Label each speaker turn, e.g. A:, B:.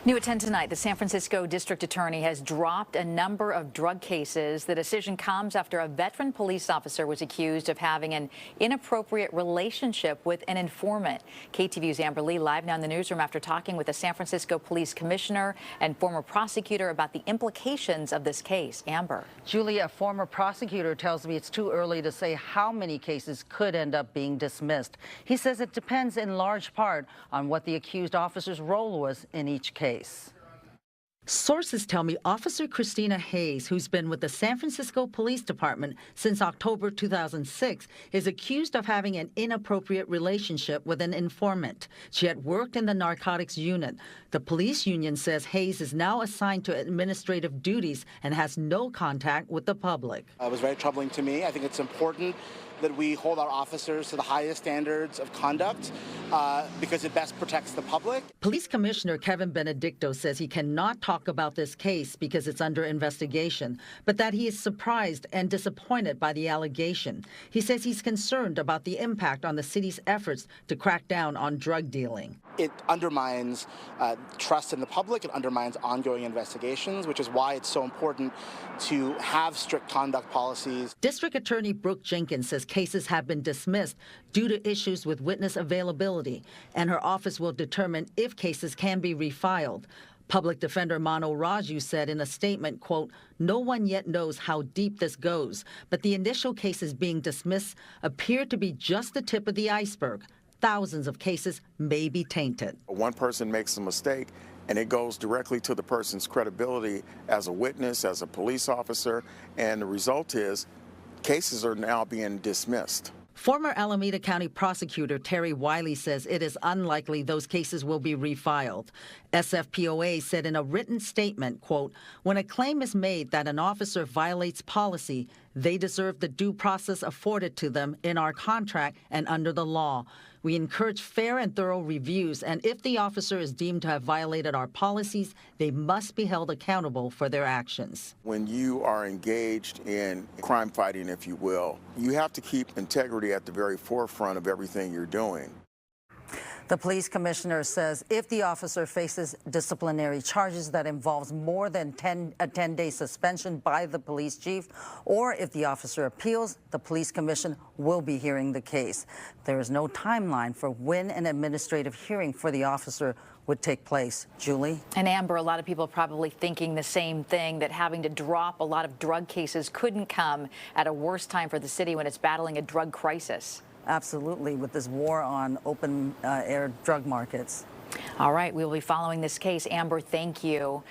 A: New at 10 tonight, the San Francisco District Attorney has dropped a number of drug cases. The decision comes after a veteran police officer was accused of having an inappropriate relationship with an informant. KTVU's Amber Lee live now in the newsroom after talking with the San Francisco Police Commissioner and former prosecutor about the implications of this case. Amber.
B: Julie, a former prosecutor tells me it's too early to say how many cases could end up being dismissed. He says it depends in large part on what the accused officer's role was in each case.
C: Sources tell me Officer Christina Hayes, who's been with the San Francisco Police Department since October 2006, is accused of having an inappropriate relationship with an informant. She had worked in the narcotics unit. The police union says Hayes is now assigned to administrative duties and has no contact with the public.
D: It was very troubling to me. I think it's important that we hold our officers to the highest standards of conduct because it best protects the public.
C: Police Commissioner Kevin Benedicto says he cannot talk about this case because it's under investigation, but that he is surprised and disappointed by the allegation. He says he's concerned about the impact on the city's efforts to crack down on drug dealing.
D: It undermines trust in the public. It undermines ongoing investigations, which is why it's so important to have strict conduct policies.
C: District Attorney Brooke Jenkins says cases have been dismissed due to issues with witness availability, and her office will determine if cases can be refiled. Public Defender Mano Raju said in a statement, quote, "No one yet knows how deep this goes, but the initial cases being dismissed appear to be just the tip of the iceberg. Thousands of cases may be tainted."
E: One person makes a mistake and it goes directly to the person's credibility as a witness, as a police officer, and the result is cases are now being dismissed.
C: Former Alameda County Prosecutor Terry Wiley says it is unlikely those cases will be refiled. SFPOA said in a written statement, quote, "When a claim is made that an officer violates policy, they deserve the due process afforded to them in our contract and under the law. We encourage fair and thorough reviews, and if the officer is deemed to have violated our policies, they must be held accountable for their actions."
E: When you are engaged in crime fighting, if you will, you have to keep integrity at the very forefront of everything you're doing.
B: The police commissioner says if the officer faces disciplinary charges that involves more than a 10-day suspension by the police chief, or if the officer appeals, the police commission will be hearing the case. There is no timeline for when an administrative hearing for the officer would take place. Julie?
A: And Amber, a lot of people are probably thinking the same thing, that having to drop a lot of drug cases couldn't come at a worse time for the city when it's battling a drug crisis.
B: Absolutely, with this war on open air drug markets.
A: All right, we will be following this case. Amber, thank you.